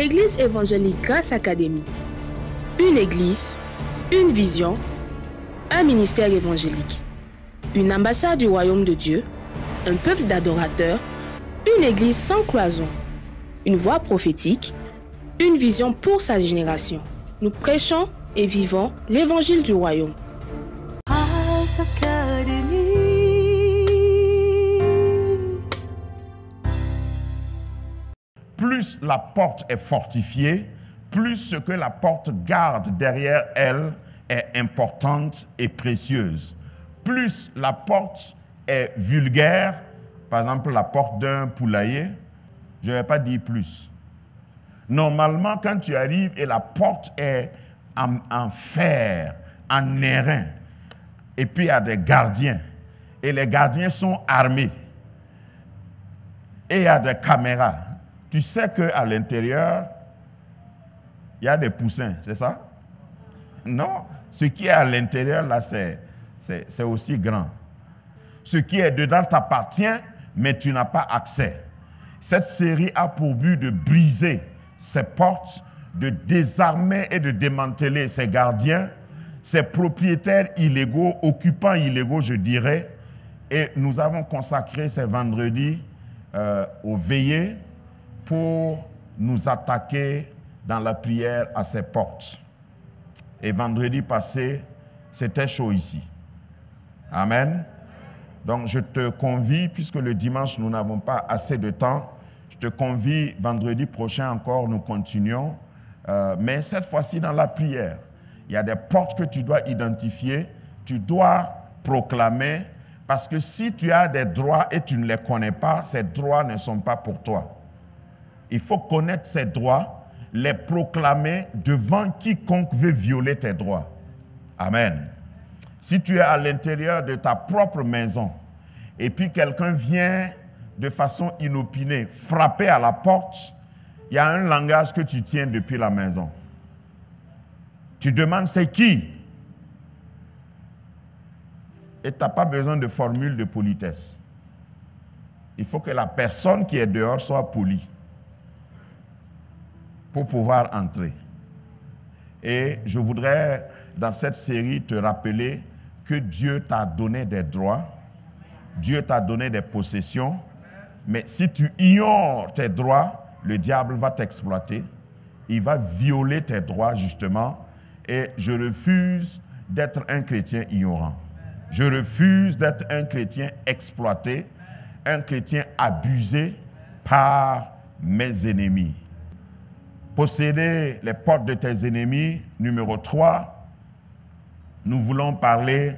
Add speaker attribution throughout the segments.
Speaker 1: Église évangélique Grâce Académie. Une église, une vision, un ministère évangélique. Une ambassade du royaume de Dieu, un peuple d'adorateurs, une église sans cloison, une voix prophétique, une vision pour sa génération. Nous prêchons et vivons l'évangile du royaume.
Speaker 2: Plus la porte est fortifiée, plus ce que la porte garde derrière elle est importante et précieuse. Plus la porte est vulgaire, par exemple la porte d'un poulailler, je ne vais pas dire plus. Normalement, quand tu arrives et la porte est en fer, en airain, et puis il y a des gardiens, et les gardiens sont armés, et il y a des caméras, tu sais qu'à l'intérieur, il y a des poussins, c'est ça? Non, ce qui est à l'intérieur, là, c'est aussi grand. Ce qui est dedans t'appartient, mais tu n'as pas accès. Cette série a pour but de briser ces portes, de désarmer et de démanteler ces gardiens, ces propriétaires illégaux, occupants illégaux, je dirais. Et nous avons consacré ces vendredis aux veillées pour nous attaquer dans la prière à ces portes. Et vendredi passé, c'était chaud ici. Amen. Donc je te convie, puisque le dimanche nous n'avons pas assez de temps, je te convie vendredi prochain encore, nous continuons, mais cette fois-ci dans la prière. Il y a des portes que tu dois identifier, tu dois proclamer, parce que si tu as des droits et tu ne les connais pas, ces droits ne sont pas pour toi. Il faut connaître ces droits, les proclamer devant quiconque veut violer tes droits. Amen. Si tu es à l'intérieur de ta propre maison et puis quelqu'un vient de façon inopinée frapper à la porte, il y a un langage que tu tiens depuis la maison. Tu demandes c'est qui? Et tu n'as pas besoin de formule de politesse. Il faut que la personne qui est dehors soit polie pour pouvoir entrer. Et je voudrais, dans cette série, te rappeler que Dieu t'a donné des droits, Dieu t'a donné des possessions, mais si tu ignores tes droits, le diable va t'exploiter, il va violer tes droits justement, et je refuse d'être un chrétien ignorant. Je refuse d'être un chrétien exploité, un chrétien abusé par mes ennemis. Posséder les portes de tes ennemis. Numéro 3, nous voulons parler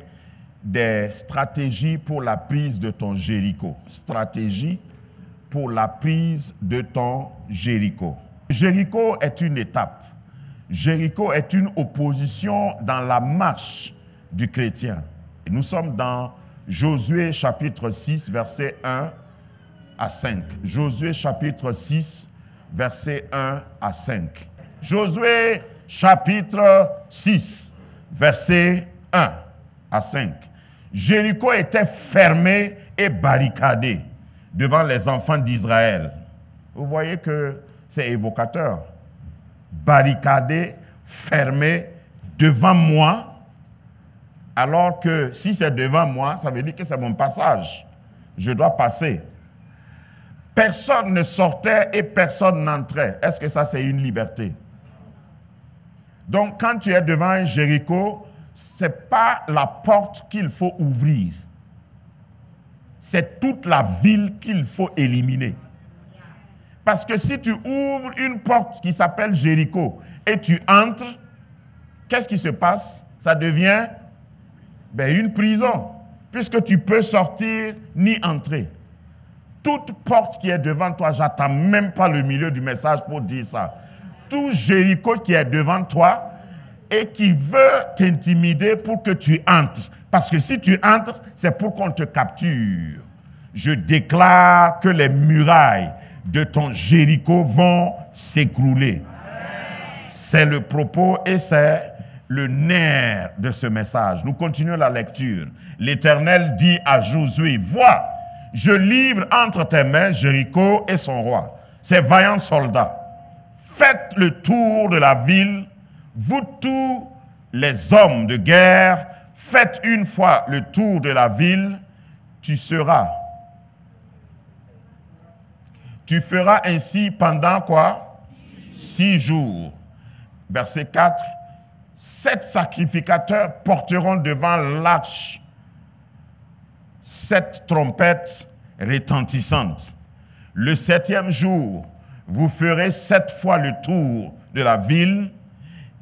Speaker 2: des stratégies pour la prise de ton Jéricho. Stratégie pour la prise de ton Jéricho. Jéricho est une étape. Jéricho est une opposition dans la marche du chrétien. Nous sommes dans Josué chapitre 6, versets 1 à 5. Josué chapitre 6, versets 1 à 5. Josué chapitre 6, versets 1 à 5. Jéricho était fermé et barricadé devant les enfants d'Israël. Vous voyez que c'est évocateur. Barricadé, fermé devant moi, alors que si c'est devant moi, ça veut dire que c'est mon passage. Je dois passer. Personne ne sortait et personne n'entrait. Est-ce que ça, c'est une liberté? Donc, quand tu es devant un Jéricho, ce n'est pas la porte qu'il faut ouvrir. C'est toute la ville qu'il faut éliminer. Parce que si tu ouvres une porte qui s'appelle Jéricho et tu entres, qu'est-ce qui se passe? Ça devient une prison, puisque tu peux sortir ni entrer. Toute porte qui est devant toi, j'attends même pas le milieu du message pour dire ça. Tout Jéricho qui est devant toi et qui veut t'intimider pour que tu entres. Parce que si tu entres, c'est pour qu'on te capture. Je déclare que les murailles de ton Jéricho vont s'écrouler. C'est le propos et c'est le nerf de ce message. Nous continuons la lecture. L'Éternel dit à Josué, vois, je livre entre tes mains Jéricho et son roi, ses vaillants soldats. faites le tour de la ville, vous tous les hommes de guerre, faites une fois le tour de la ville, tu feras ainsi pendant quoi? 6 jours. Verset 4. 7 sacrificateurs porteront devant l'arche 7 trompettes retentissantes. Le 7e jour, vous ferez 7 fois le tour de la ville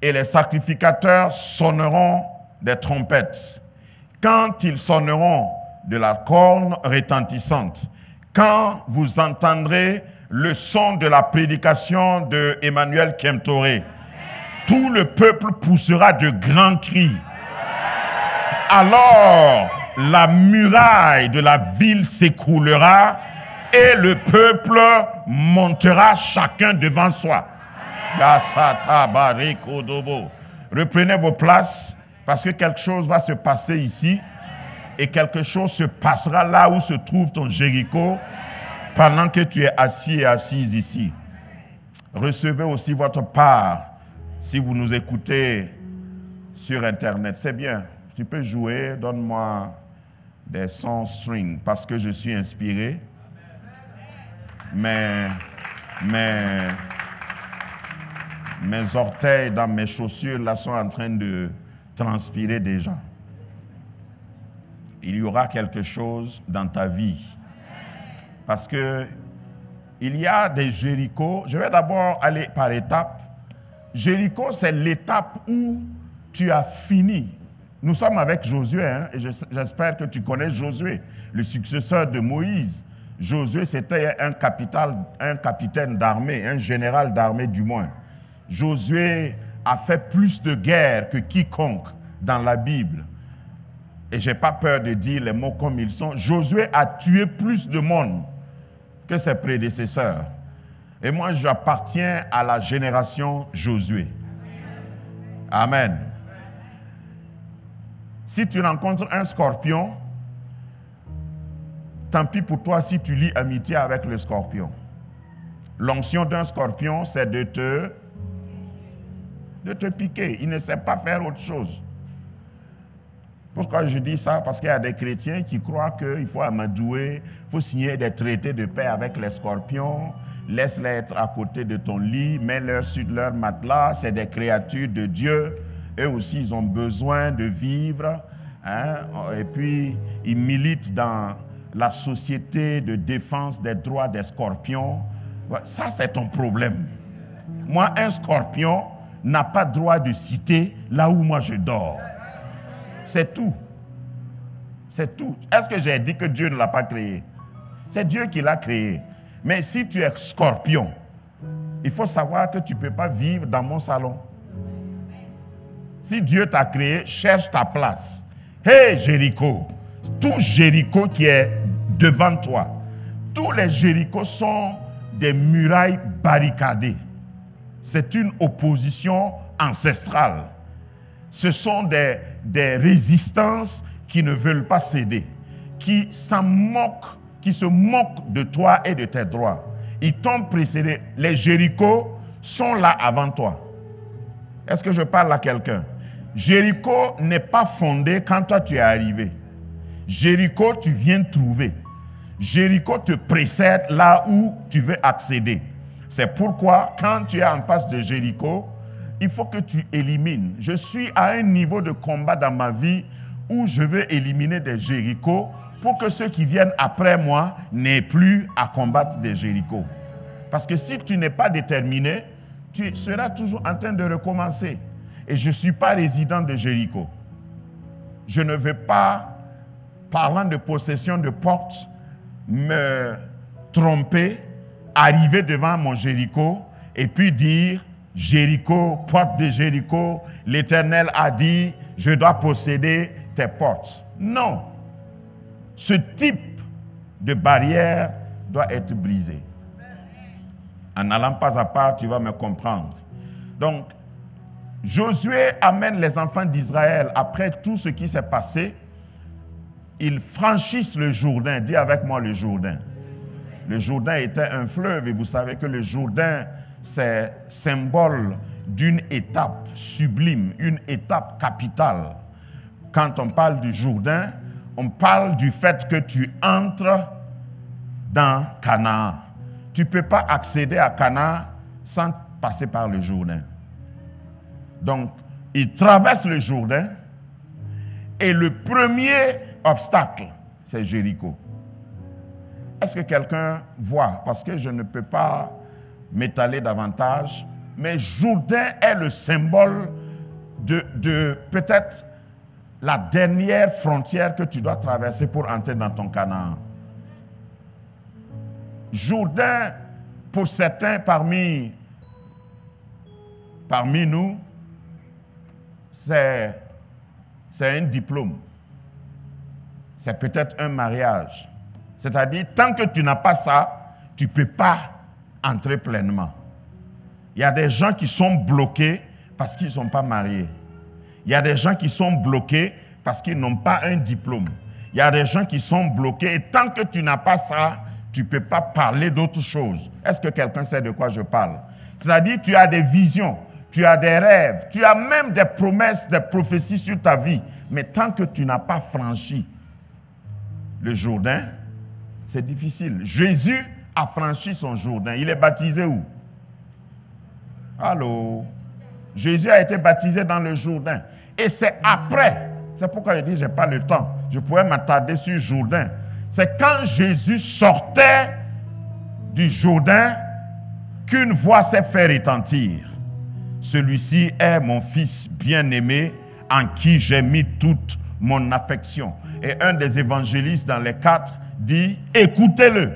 Speaker 2: et les sacrificateurs sonneront des trompettes. Quand ils sonneront de la corne retentissante, quand vous entendrez le son de la prédication de Emmanuel Kemtoré, tout le peuple poussera de grands cris. Alors, la muraille de la ville s'écroulera et le peuple montera chacun devant soi. Reprenez vos places parce que quelque chose va se passer ici et quelque chose se passera là où se trouve ton Jéricho pendant que tu es assis et assise ici. Recevez aussi votre part si vous nous écoutez sur Internet. C'est bien, tu peux jouer, donne-moi des sons string parce que je suis inspiré. Mais mes orteils dans mes chaussures là sont en train de transpirer déjà. Il y aura quelque chose dans ta vie. Parce que il y a des Jérichos. Je vais d'abord aller par étapes. Jéricho, c'est l'étape où tu as fini. Nous sommes avec Josué, hein, et j'espère que tu connais Josué, le successeur de Moïse. Josué, c'était un capitaine d'armée, un général d'armée du moins. Josué a fait plus de guerres que quiconque dans la Bible. Et je n'ai pas peur de dire les mots comme ils sont. Josué a tué plus de monde que ses prédécesseurs. Et moi, j'appartiens à la génération Josué. Amen. Si tu rencontres un scorpion, tant pis pour toi si tu lis amitié avec le scorpion. L'onction d'un scorpion, c'est de te piquer. Il ne sait pas faire autre chose. Pourquoi je dis ça? Parce qu'il y a des chrétiens qui croient qu'il faut amadouer, il faut signer des traités de paix avec les scorpions, laisse-les être à côté de ton lit, mets-les sur leur matelas, c'est des créatures de Dieu. Eux aussi, ils ont besoin de vivre. Hein? Et puis, ils militent dans la société de défense des droits des scorpions. Ça, c'est ton problème. Moi, un scorpion n'a pas droit de citer là où moi je dors. C'est tout. C'est tout. Est-ce que j'ai dit que Dieu ne l'a pas créé? C'est Dieu qui l'a créé. Mais si tu es scorpion, il faut savoir que tu ne peux pas vivre dans mon salon. Si Dieu t'a créé, cherche ta place. Hé Jéricho, tout Jéricho qui est devant toi, tous les Jérichos sont des murailles barricadées. C'est une opposition ancestrale. Ce sont des résistances qui ne veulent pas céder, qui se moquent de toi et de tes droits. Ils t'ont précédé. Les Jérichos sont là avant toi. Est-ce que je parle à quelqu'un? Jéricho n'est pas fondé quand toi tu es arrivé. Jéricho, tu viens trouver. Jéricho te précède là où tu veux accéder. C'est pourquoi, quand tu es en face de Jéricho, il faut que tu élimines. Je suis à un niveau de combat dans ma vie où je veux éliminer des Jérichos pour que ceux qui viennent après moi n'aient plus à combattre des Jérichos. Parce que si tu n'es pas déterminé, tu seras toujours en train de recommencer. Et je ne suis pas résident de Jéricho. Je ne veux pas, parlant de possession de porte, me tromper, arriver devant mon Jéricho et puis dire, Jéricho, porte de Jéricho, l'Éternel a dit, je dois posséder tes portes. Non. Ce type de barrière doit être brisé. En allant pas à pas, tu vas me comprendre. Donc, Josué amène les enfants d'Israël, après tout ce qui s'est passé, ils franchissent le Jourdain. Dis avec moi le Jourdain. Le Jourdain était un fleuve et vous savez que le Jourdain c'est symbole d'une étape sublime, une étape capitale. Quand on parle du Jourdain, on parle du fait que tu entres dans Canaan. Tu ne peux pas accéder à Canaan sans passer par le Jourdain. Donc, il traverse le Jourdain et le premier obstacle, c'est Jéricho. Est-ce que quelqu'un voit? Parce que je ne peux pas m'étaler davantage, mais Jourdain est le symbole de peut-être la dernière frontière que tu dois traverser pour entrer dans ton Canaan. Jourdain, pour certains parmi nous, c'est un diplôme. C'est peut-être un mariage. C'est-à-dire, tant que tu n'as pas ça, tu ne peux pas entrer pleinement. Il y a des gens qui sont bloqués parce qu'ils ne sont pas mariés. Il y a des gens qui sont bloqués parce qu'ils n'ont pas un diplôme. Il y a des gens qui sont bloqués et tant que tu n'as pas ça, tu ne peux pas parler d'autre chose. Est-ce que quelqu'un sait de quoi je parle? C'est-à-dire, tu as des visions, tu as des rêves, tu as même des promesses, des prophéties sur ta vie. Mais tant que tu n'as pas franchi le Jourdain, c'est difficile. Jésus a franchi son Jourdain. Il est baptisé où? Allô? Jésus a été baptisé dans le Jourdain. Et c'est après, c'est pourquoi je dis, je n'ai pas le temps. Je pourrais m'attarder sur Jourdain. C'est quand Jésus sortait du Jourdain qu'une voix s'est fait retentir. Celui-ci est mon fils bien-aimé en qui j'ai mis toute mon affection. Et un des évangélistes dans les 4 dit, écoutez-le.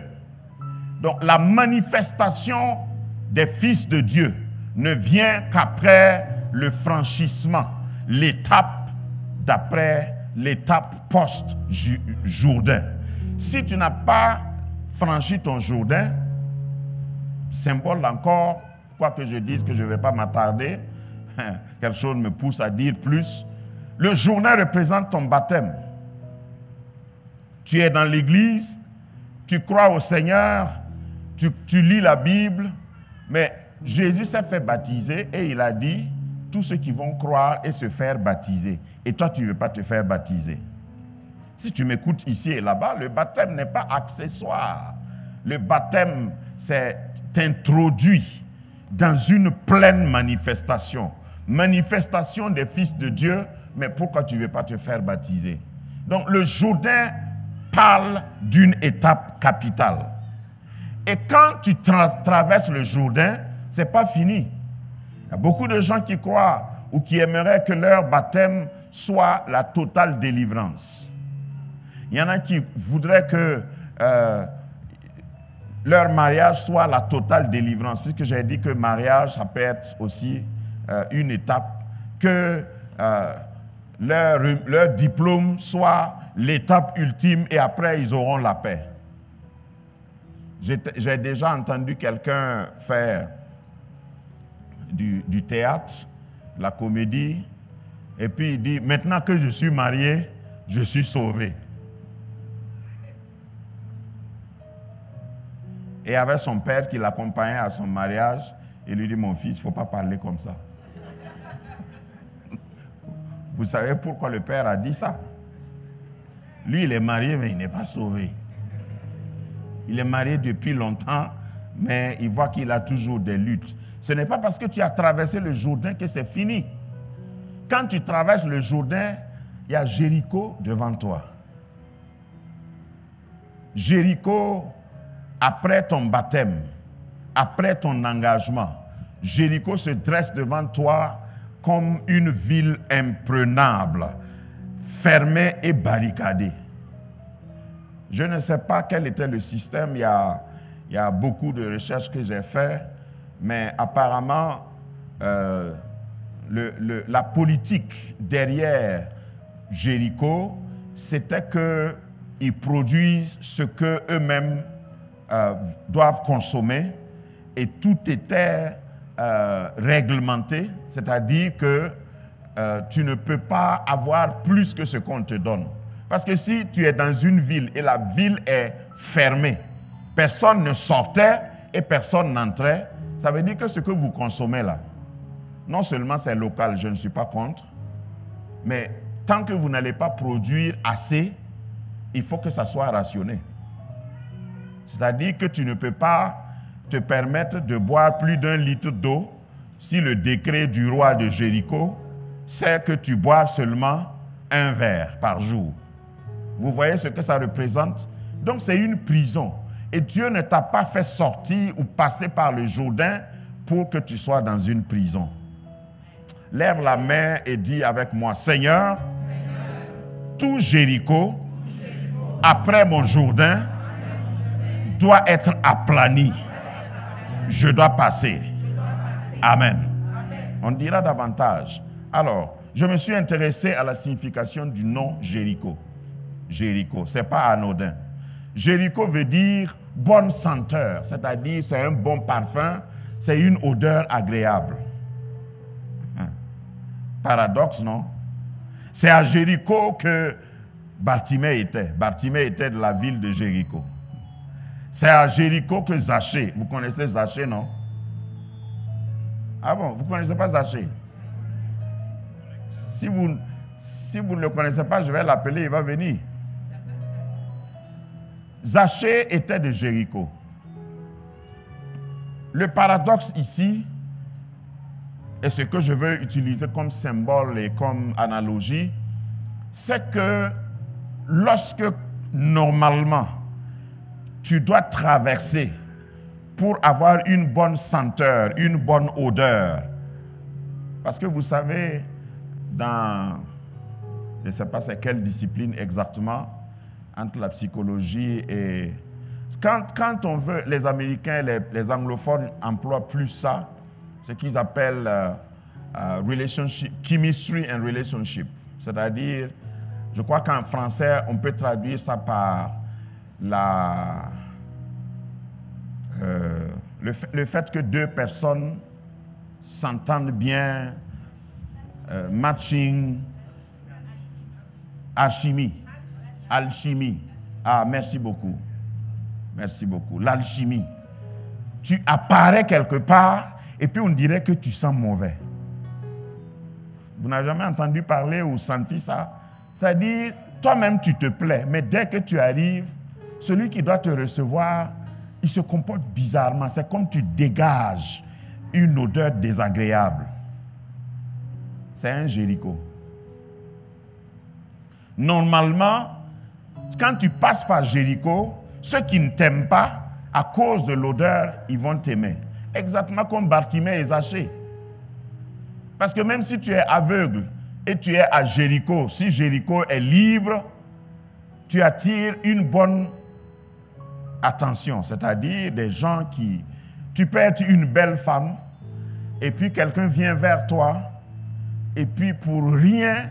Speaker 2: Donc la manifestation des fils de Dieu ne vient qu'après le franchissement, l'étape d'après l'étape post-Jourdain. Si tu n'as pas franchi ton Jourdain, symbole encore, quoi que je dise que je ne vais pas m'attarder, quelque chose me pousse à dire plus, le Jourdain représente ton baptême. Tu es dans l'église, tu crois au Seigneur, tu lis la Bible, mais Jésus s'est fait baptiser et il a dit, tous ceux qui vont croire et se faire baptiser. Et toi, tu ne veux pas te faire baptiser. Si tu m'écoutes ici et là-bas, le baptême n'est pas accessoire. Le baptême, c'est introduit dans une pleine manifestation. Manifestation des fils de Dieu, mais pourquoi tu ne veux pas te faire baptiser? Donc le Jourdain parle d'une étape capitale. Et quand tu traverses le Jourdain, ce n'est pas fini. Il y a beaucoup de gens qui croient ou qui aimeraient que leur baptême soit la totale délivrance. Il y en a qui voudraient que leur mariage soit la totale délivrance, puisque j'ai dit que mariage, ça peut être aussi une étape, que leur diplôme soit l'étape ultime et après ils auront la paix. J'ai déjà entendu quelqu'un faire du théâtre, la comédie, et puis il dit, maintenant que je suis marié, je suis sauvé. Et avec son père qui l'accompagnait à son mariage, il lui dit, mon fils, il ne faut pas parler comme ça. Vous savez pourquoi le père a dit ça? Lui, il est marié, mais il n'est pas sauvé. Il est marié depuis longtemps, mais il voit qu'il a toujours des luttes. Ce n'est pas parce que tu as traversé le Jourdain que c'est fini. Quand tu traverses le Jourdain, il y a Jéricho devant toi. Jéricho, après ton baptême, après ton engagement, Jéricho se dresse devant toi comme une ville imprenable, fermée et barricadée. Je ne sais pas quel était le système, il y a beaucoup de recherches que j'ai faites, mais apparemment, la politique derrière Jéricho, c'était qu'ils produisent ce qu'eux-mêmes doivent consommer et tout était réglementé, c'est-à-dire que tu ne peux pas avoir plus que ce qu'on te donne. Parce que si tu es dans une ville et la ville est fermée, personne ne sortait et personne n'entrait, Ça veut dire que ce que vous consommez là, non seulement c'est local, je ne suis pas contre, mais tant que vous n'allez pas produire assez, il faut que ça soit rationné. C'est-à-dire que tu ne peux pas te permettre de boire plus d'1 litre d'eau si le décret du roi de Jéricho, c'est que tu bois seulement 1 verre par jour. Vous voyez ce que ça représente? Donc c'est une prison. Et Dieu ne t'a pas fait sortir ou passer par le Jourdain pour que tu sois dans une prison. Lève la main et dis avec moi, Seigneur, tout Jéricho, après mon Jourdain, doit être aplani. Je dois passer. Amen. On dira davantage. Alors, je me suis intéressé à la signification du nom Jéricho. Jéricho, ce n'est pas anodin. Jéricho veut dire bonne senteur, c'est-à-dire c'est un bon parfum, c'est une odeur agréable. Paradoxe, non? C'est à Jéricho que Bartimée était. Bartimée était de la ville de Jéricho. C'est à Jéricho que Zachée, vous connaissez Zachée, non? Ah bon, vous ne connaissez pas Zachée? Si vous ne le connaissez pas, je vais l'appeler, il va venir. Zachée était de Jéricho. Le paradoxe ici, et ce que je veux utiliser comme symbole et comme analogie, c'est que lorsque normalement tu dois traverser pour avoir une bonne senteur, une bonne odeur, parce que vous savez, dans, je ne sais pas c'est quelle discipline exactement, entre la psychologie et... Quand on veut, les Américains, les anglophones emploient plus ça, ce qu'ils appellent relationship, chemistry and relationship. C'est-à-dire, je crois qu'en français, on peut traduire ça par le fait que deux personnes s'entendent bien, matching, alchimie. Ah, merci beaucoup. Merci beaucoup. L'alchimie. Tu apparais quelque part et puis on dirait que tu sens mauvais. Vous n'avez jamais entendu parler ou senti ça? C'est-à-dire, toi-même tu te plais, mais dès que tu arrives, celui qui doit te recevoir, il se comporte bizarrement. C'est comme tu dégages une odeur désagréable. C'est un Jéricho. Normalement, quand tu passes par Jéricho, ceux qui ne t'aiment pas, à cause de l'odeur, ils vont t'aimer. Exactement comme Bartimée et Zachée. Parce que même si tu es aveugle et tu es à Jéricho, si Jéricho est libre, tu attires une bonne attention. C'est-à-dire des gens qui... Tu peux être une belle femme et puis quelqu'un vient vers toi et puis pour rien,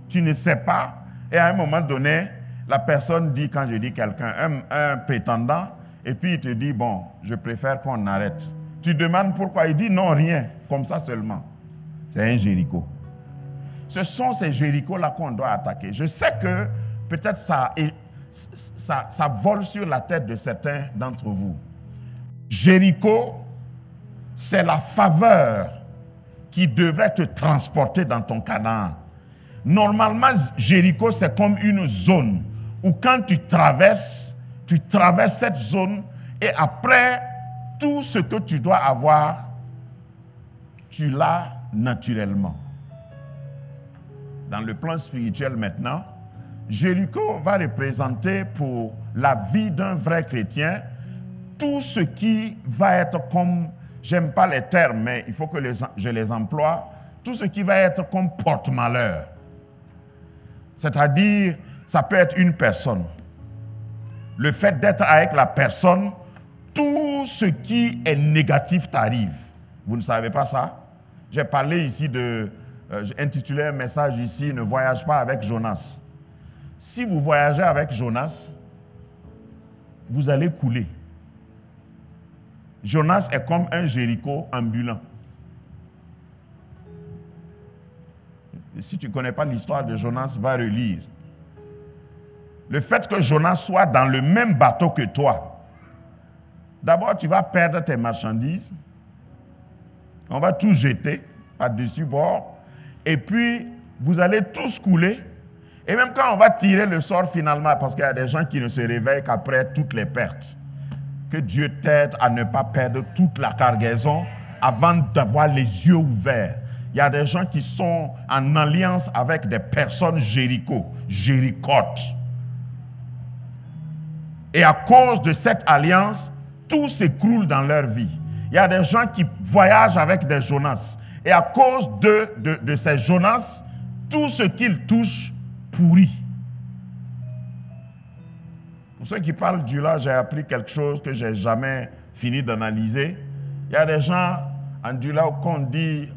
Speaker 2: tu ne sais pas. Et à un moment donné, la personne dit, quand je dis quelqu'un, un prétendant, et puis il te dit, bon, je préfère qu'on arrête. Tu demandes pourquoi, il dit non, rien, comme ça seulement. C'est un Jéricho. Ce sont ces Jérichos-là qu'on doit attaquer. Je sais que peut-être ça vole sur la tête de certains d'entre vous. Jéricho, c'est la faveur qui devrait te transporter dans ton Canaan. Normalement, Jéricho, c'est comme une zone où quand tu traverses cette zone et après, tout ce que tu dois avoir, tu l'as naturellement. Dans le plan spirituel maintenant, Jéricho va représenter pour la vie d'un vrai chrétien tout ce qui va être comme, j'aime pas les termes, mais il faut que je les emploie, tout ce qui va être comme porte-malheur. C'est-à-dire, ça peut être une personne. Le fait d'être avec la personne, tout ce qui est négatif t'arrive. Vous ne savez pas ça? J'ai parlé ici j'ai intitulé un message ici, ne voyage pas avec Jonas. Si vous voyagez avec Jonas, vous allez couler. Jonas est comme un Jéricho ambulant. Si tu ne connais pas l'histoire de Jonas, va relire. Le fait que Jonas soit dans le même bateau que toi, d'abord tu vas perdre tes marchandises, On va tout jeter par-dessus bord. Et puis, vous allez tous couler. Et même quand on va tirer le sort finalement, parce qu'il y a des gens qui ne se réveillent qu'après toutes les pertes. Que Dieu t'aide à ne pas perdre toute la cargaison avant d'avoir les yeux ouverts. Il y a des gens qui sont en alliance avec des personnes jéricotes. Et à cause de cette alliance, tout s'écroule dans leur vie. Il y a des gens qui voyagent avec des Jonas. Et à cause de ces Jonas, tout ce qu'ils touchent pourrit. Pour ceux qui parlent du là, j'ai appris quelque chose que je n'ai jamais fini d'analyser. Il y a des gens en du là qu'on dit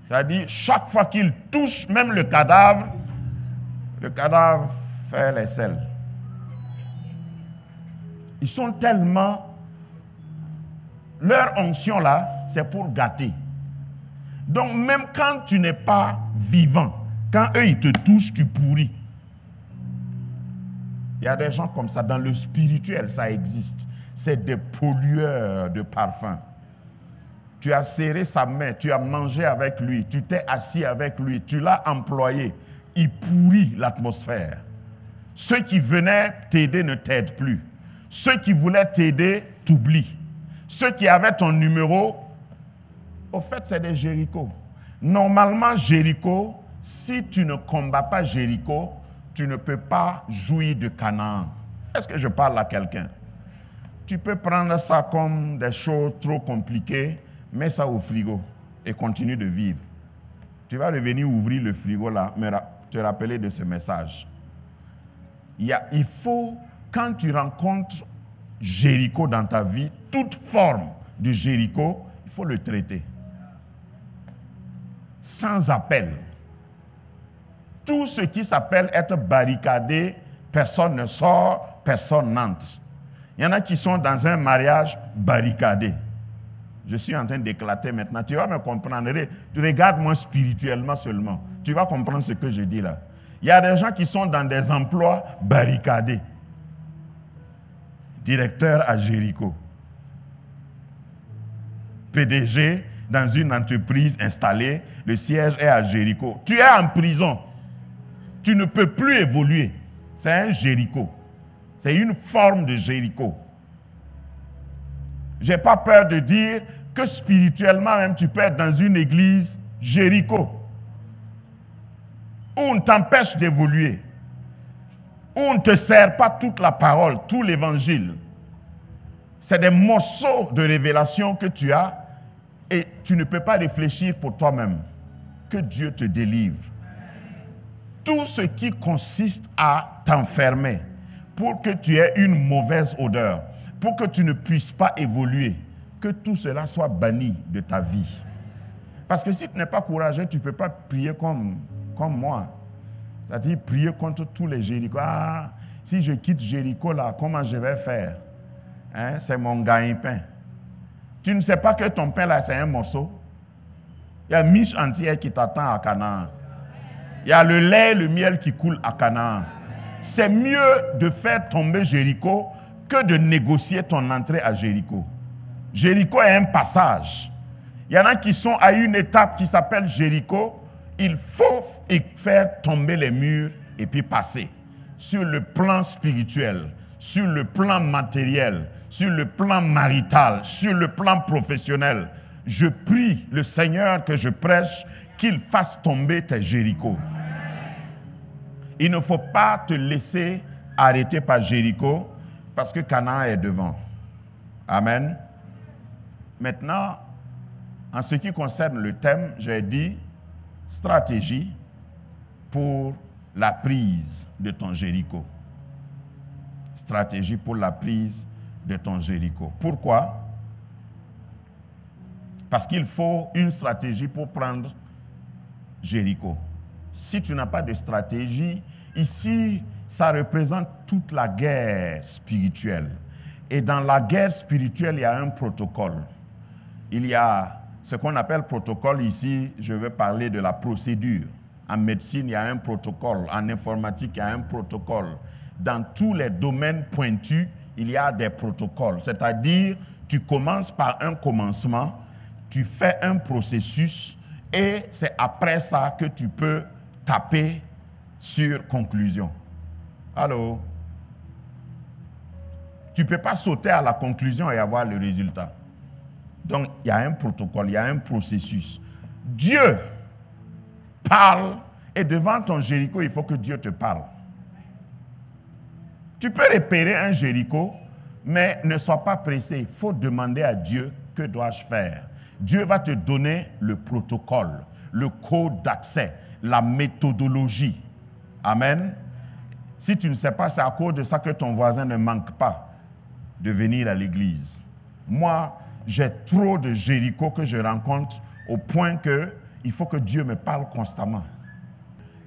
Speaker 2: c'est-à-dire, chaque fois qu'ils touchent même le cadavre fait les selles. Ils sont tellement... Leur onction là, c'est pour gâter. Donc même quand tu n'es pas vivant, quand eux ils te touchent, tu pourris. Il y a des gens comme ça, dans le spirituel, ça existe. C'est des pollueurs de parfums. Tu as serré sa main, tu as mangé avec lui, tu t'es assis avec lui, tu l'as employé. Il pourrit l'atmosphère. Ceux qui venaient t'aider ne t'aident plus. Ceux qui voulaient t'aider t'oublient. Ceux qui avaient ton numéro, au fait, c'est des Jéricho. Normalement, Jéricho, si tu ne combats pas Jéricho, tu ne peux pas jouir de Canaan. Est-ce que je parle à quelqu'un? Tu peux prendre ça comme des choses trop compliquées, mets ça au frigo et continue de vivre. Tu vas revenir ouvrir le frigo là, te rappeler de ce message. Il faut, quand tu rencontres Jéricho dans ta vie, toute forme de Jéricho, il faut le traiter. Sans appel. Tout ce qui s'appelle être barricadé, personne ne sort, personne n'entre. Il y en a qui sont dans un mariage barricadé. Je suis en train d'éclater maintenant. Tu vas me comprendre. Regarde-moi spirituellement seulement. Tu vas comprendre ce que je dis là. Il y a des gens qui sont dans des emplois barricadés. Directeur à Jéricho. PDG dans une entreprise installée. Le siège est à Jéricho. Tu es en prison. Tu ne peux plus évoluer. C'est un Jéricho. C'est une forme de Jéricho. Je n'ai pas peur de dire que spirituellement même tu peux être dans une église Jéricho. Où on t'empêche d'évoluer. Où on ne te sert pas toute la parole, tout l'évangile. C'est des morceaux de révélation que tu as et tu ne peux pas réfléchir pour toi-même. Que Dieu te délivre. Tout ce qui consiste à t'enfermer pour que tu aies une mauvaise odeur, pour que tu ne puisses pas évoluer, que tout cela soit banni de ta vie. Parce que si tu n'es pas courageux, tu ne peux pas prier comme moi. C'est-à-dire prier contre tous les Jéricho. Ah, si je quitte Jéricho là, comment je vais faire? Hein? C'est mon gagne-pain. Tu ne sais pas que ton pain là, c'est un morceau. Il y a miche entière qui t'attend à Canaan. Il y a le lait et le miel qui coulent à Canaan. C'est mieux de faire tomber Jéricho que de négocier ton entrée à Jéricho. Jéricho est un passage. Il y en a qui sont à une étape qui s'appelle Jéricho. Il faut faire tomber les murs et puis passer. Sur le plan spirituel, sur le plan matériel, sur le plan marital, sur le plan professionnel. Je prie le Seigneur que je prêche qu'il fasse tomber tes Jéricho. Il ne faut pas te laisser arrêter par Jéricho parce que Canaan est devant. Amen. Maintenant, en ce qui concerne le thème, j'ai dit stratégie pour la prise de ton Jéricho. Stratégie pour la prise de ton Jéricho. Pourquoi? Parce qu'il faut une stratégie pour prendre Jéricho. Si tu n'as pas de stratégie, ici, ça représente toute la guerre spirituelle. Et dans la guerre spirituelle, il y a un protocole. Il y a ce qu'on appelle protocole ici, je vais parler de la procédure. En médecine, il y a un protocole. En informatique, il y a un protocole. Dans tous les domaines pointus, il y a des protocoles. C'est-à-dire, tu commences par un commencement, tu fais un processus et c'est après ça que tu peux taper sur conclusion. Allô? Tu ne peux pas sauter à la conclusion et avoir le résultat. Donc, il y a un protocole, il y a un processus. Dieu parle et devant ton Jéricho, il faut que Dieu te parle. Tu peux repérer un Jéricho, mais ne sois pas pressé. Il faut demander à Dieu, que dois-je faire? Dieu va te donner le protocole, le code d'accès, la méthodologie. Amen. Si tu ne sais pas, c'est à cause de ça que ton voisin ne manque pas de venir à l'église. Moi, j'ai trop de Jéricho que je rencontre au point que il faut que Dieu me parle constamment.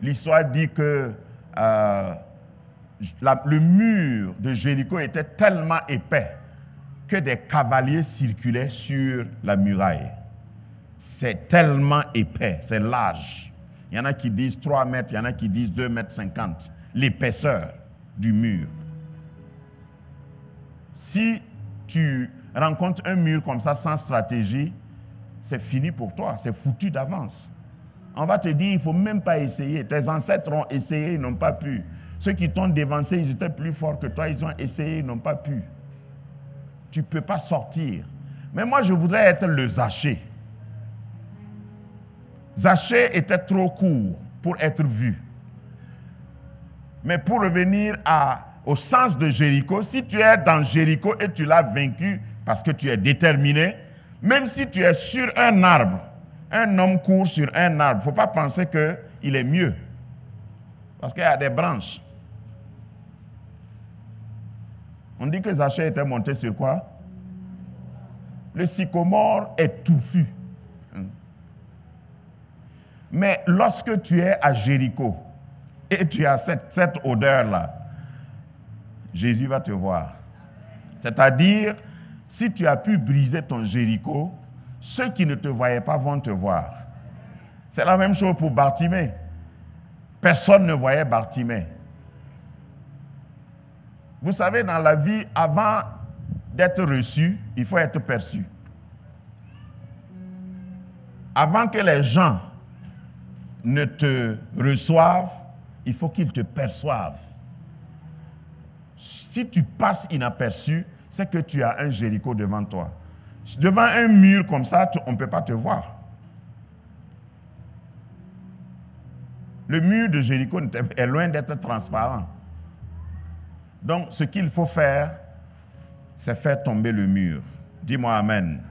Speaker 2: L'histoire dit que le mur de Jéricho était tellement épais que des cavaliers circulaient sur la muraille. C'est tellement épais, c'est large. Il y en a qui disent 3 mètres, il y en a qui disent 2,50 mètres, l'épaisseur du mur. Si tu rencontres un mur comme ça sans stratégie, c'est fini pour toi, c'est foutu d'avance. On va te dire, il ne faut même pas essayer. Tes ancêtres ont essayé, ils n'ont pas pu. Ceux qui t'ont dévancé, ils étaient plus forts que toi, ils ont essayé, ils n'ont pas pu. Tu ne peux pas sortir. Mais moi, je voudrais être le Zachée. Zachée était trop court pour être vu. Mais pour revenir au sens de Jéricho, si tu es dans Jéricho et tu l'as vaincu parce que tu es déterminé, même si tu es sur un arbre, un homme court sur un arbre, il ne faut pas penser qu'il est mieux. Parce qu'il y a des branches. On dit que Zachée était monté sur quoi? Le sycomore est touffu. Mais lorsque tu es à Jéricho et tu as cette odeur-là, Jésus va te voir. C'est-à-dire, si tu as pu briser ton Jéricho, ceux qui ne te voyaient pas vont te voir. C'est la même chose pour Bartimée. Personne ne voyait Bartimée. Vous savez, dans la vie, avant d'être reçu, il faut être perçu. Avant que les gens ne te reçoivent, il faut qu'ils te perçoivent. Si tu passes inaperçu, c'est que tu as un Jéricho devant toi. Devant un mur comme ça, on ne peut pas te voir. Le mur de Jéricho est loin d'être transparent. Donc, ce qu'il faut faire, c'est faire tomber le mur. Dis-moi Amen.